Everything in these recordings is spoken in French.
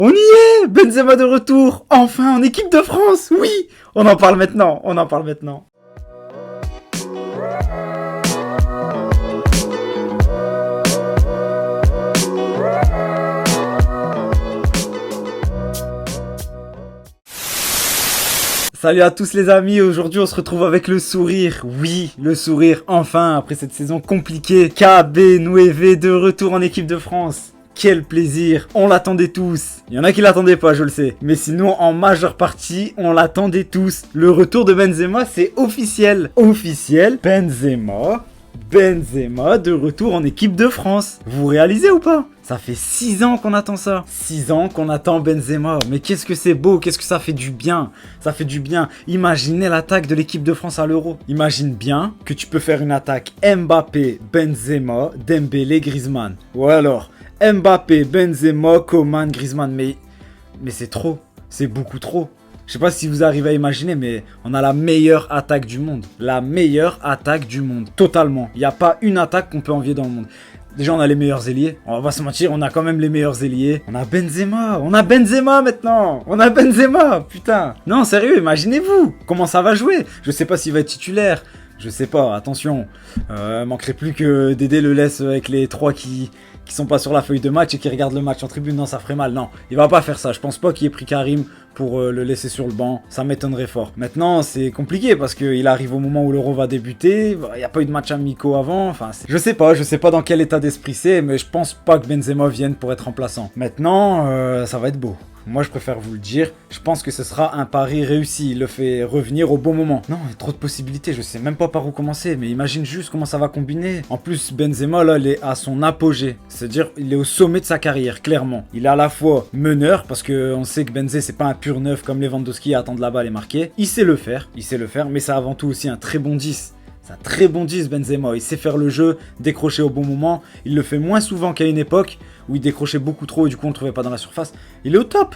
On y est! Benzema de retour! Enfin en équipe de France! Oui! On en parle maintenant, on en parle maintenant. Salut à tous les amis, aujourd'hui on se retrouve avec le sourire, oui, le sourire, enfin, après cette saison compliquée, KB Nueve de retour en équipe de France. Quel plaisir, on l'attendait tous. Il y en a qui l'attendaient pas, je le sais. Mais sinon, en majeure partie, on l'attendait tous. Le retour de Benzema, c'est officiel. Officiel, Benzema de retour en équipe de France. Vous réalisez ou pas? Ça fait 6 ans qu'on attend ça. 6 ans qu'on attend Benzema. Mais qu'est-ce que c'est beau, qu'est-ce que ça fait du bien. Ça fait du bien. Imaginez l'attaque de l'équipe de France à l'Euro. Imagine bien que tu peux faire une attaque Mbappé, Benzema, Dembélé, Griezmann. Ou alors Mbappé, Benzema, Coman, Griezmann. Mais c'est trop. C'est beaucoup trop. Je sais pas si vous arrivez à imaginer, mais on a la meilleure attaque du monde. La meilleure attaque du monde. Totalement. Il n'y a pas une attaque qu'on peut envier dans le monde. Déjà, on a les meilleurs ailiers. On va pas se mentir, on a quand même les meilleurs ailiers. On a Benzema maintenant. On a Benzema, putain. Non, sérieux, imaginez-vous comment ça va jouer. Je sais pas s'il va être titulaire. Je sais pas, attention. Manquerait plus que Dédé le laisse avec les 3 qui sont pas sur la feuille de match et qui regardent le match en tribune. Non, ça ferait mal. Non, il va pas faire ça. Je pense pas qu'il ait pris Karim pour le laisser sur le banc. Ça m'étonnerait fort. Maintenant, c'est compliqué parce qu'il arrive au moment où l'Euro va débuter. Il n'y a pas eu de match amicaux avant. Enfin, je sais pas dans quel état d'esprit c'est, mais je pense pas que Benzema vienne pour être remplaçant. Maintenant, ça va être beau. Moi, je préfère vous le dire. Je pense que ce sera un pari réussi. Il le fait revenir au bon moment. Non, il y a trop de possibilités. Je sais même pas par où commencer. Mais imagine juste comment ça va combiner. En plus, Benzema, là, il est à son apogée. C'est-à-dire, il est au sommet de sa carrière, clairement. Il est à la fois meneur, parce qu'on sait que Benzé, c'est pas un pur neuf comme Lewandowski à attendre la balle et marquer. Il sait le faire, mais c'est avant tout aussi un très bon 10. C'est un très bon 10 Benzema, il sait faire le jeu, décrocher au bon moment, il le fait moins souvent qu'à une époque où il décrochait beaucoup trop et du coup on ne le trouvait pas dans la surface. Il est au top,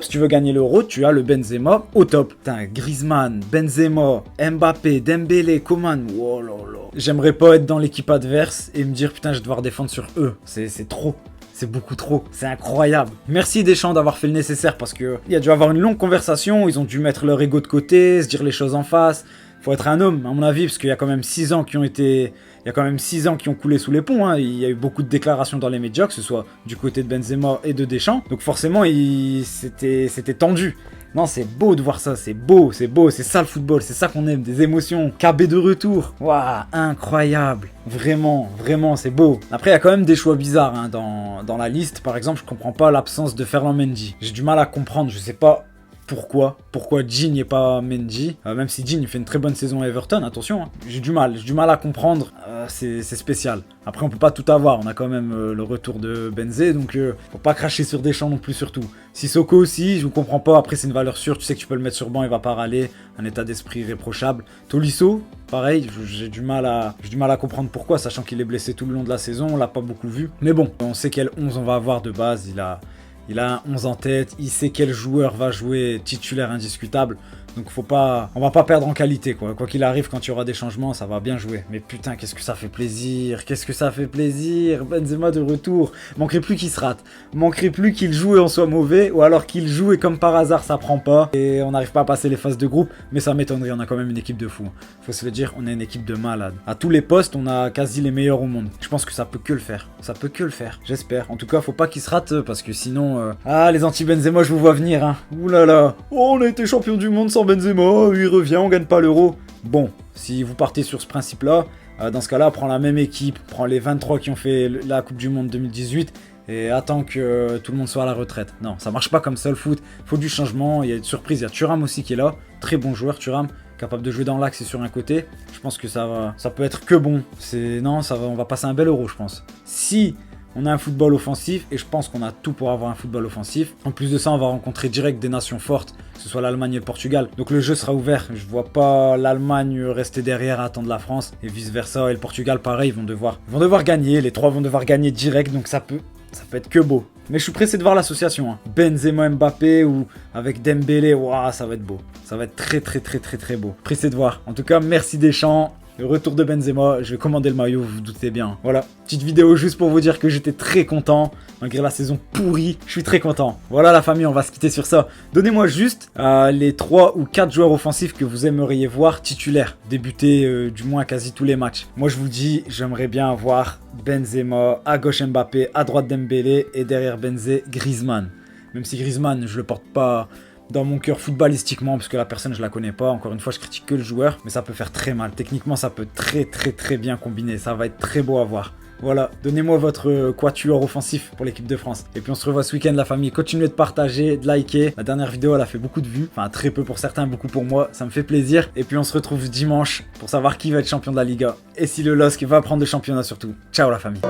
si tu veux gagner l'Euro, tu as le Benzema au top. Putain, Griezmann, Benzema, Mbappé, Dembélé, Coman, oh là là. J'aimerais pas être dans l'équipe adverse et me dire putain je vais devoir défendre sur eux, c'est trop. C'est beaucoup trop, c'est incroyable. Merci Deschamps d'avoir fait le nécessaire parce que il y a dû avoir une longue conversation, ils ont dû mettre leur ego de côté, se dire les choses en face. Faut être un homme, à mon avis, parce qu'il y a quand même 6 ans qui ont été... Il y a quand même 6 ans qui ont coulé sous les ponts. Hein. Il y a eu beaucoup de déclarations dans les médias, que ce soit du côté de Benzema et de Deschamps. Donc forcément, c'était tendu. Non, c'est beau de voir ça, c'est beau, c'est ça le football, c'est ça qu'on aime, des émotions. KB de retour, waouh, incroyable. Vraiment, c'est beau. Après, il y a quand même des choix bizarres hein, dans la liste. Par exemple, je comprends pas l'absence de Ferland Mendy. J'ai du mal à comprendre, je sais pas... Pourquoi Jean n'est pas Mendy même si Jean il fait une très bonne saison à Everton, attention, hein. J'ai du mal à comprendre, c'est spécial. Après on peut pas tout avoir, on a quand même le retour de Benzé, donc faut pas cracher sur Deschamps non plus surtout. Sissoko aussi, je vous comprends pas, après c'est une valeur sûre, tu sais que tu peux le mettre sur banc, il va pas râler, un état d'esprit irréprochable. Tolisso, pareil, j'ai du mal à comprendre pourquoi, sachant qu'il est blessé tout le long de la saison, on l'a pas beaucoup vu. Mais bon, on sait quel 11 on va avoir de base, il a un 11 en tête, il sait quel joueur va jouer titulaire indiscutable. Donc on va pas perdre en qualité quoi. Quoi qu'il arrive, quand il y aura des changements, ça va bien jouer. Mais putain, qu'est-ce que ça fait plaisir. Benzema de retour. Manquerait plus qu'il se rate. Manquerait plus qu'il joue et on soit mauvais. Ou alors qu'il joue et comme par hasard ça prend pas. Et on n'arrive pas à passer les phases de groupe. Mais ça m'étonnerait, on a quand même une équipe de fous. Faut se le dire, on a une équipe de malades. À tous les postes, on a quasi les meilleurs au monde. Je pense que ça peut que le faire. J'espère. En tout cas, faut pas qu'il se rate parce que sinon... les anti-Benzema, je vous vois venir. Hein. Ouh là là. Oh, on a été champion du monde sans Benzema, il revient, on gagne pas l'Euro. Bon, si vous partez sur ce principe-là, dans ce cas-là, prends la même équipe, prends les 23 qui ont fait la Coupe du Monde 2018 et attends que tout le monde soit à la retraite. Non, ça marche pas comme ça le foot, faut du changement, il y a une surprise, il y a Thuram aussi qui est là, très bon joueur Thuram, capable de jouer dans l'axe et sur un côté. Je pense que ça peut être que bon. On va passer un bel Euro, je pense. Si on a un football offensif et je pense qu'on a tout pour avoir un football offensif. En plus de ça, on va rencontrer direct des nations fortes, que ce soit l'Allemagne et le Portugal. Donc le jeu sera ouvert. Je vois pas l'Allemagne rester derrière à attendre la France et vice versa. Et le Portugal, pareil, ils vont devoir gagner. Les 3 vont devoir gagner direct, donc ça peut être que beau. Mais je suis pressé de voir l'association. Hein. Benzema Mbappé ou avec Dembélé, wow, ça va être beau. Ça va être très beau. Pressé de voir. En tout cas, merci Deschamps. Le retour de Benzema, je vais commander le maillot, vous vous doutez bien. Voilà, petite vidéo juste pour vous dire que j'étais très content. Malgré la saison pourrie, je suis très content. Voilà la famille, on va se quitter sur ça. Donnez-moi juste les 3 ou 4 joueurs offensifs que vous aimeriez voir titulaires. Débuter du moins quasi tous les matchs. Moi je vous dis, j'aimerais bien avoir Benzema, à gauche Mbappé, à droite Dembélé et derrière Benzé, Griezmann. Même si Griezmann, je le porte pas dans mon cœur footballistiquement parce que la personne je la connais pas. Encore une fois, je critique que le joueur, mais ça peut faire très mal. Techniquement, ça peut très bien combiner. Ça va être très beau à voir. Voilà, donnez-moi votre quatuor offensif pour l'équipe de France. Et puis on se revoit ce week-end la famille. Continuez de partager, de liker. La dernière vidéo elle a fait beaucoup de vues. Enfin très peu pour certains, beaucoup pour moi. Ça me fait plaisir. Et puis on se retrouve dimanche pour savoir qui va être champion de la Liga. Et si le LOSC va prendre le championnat surtout. Ciao la famille.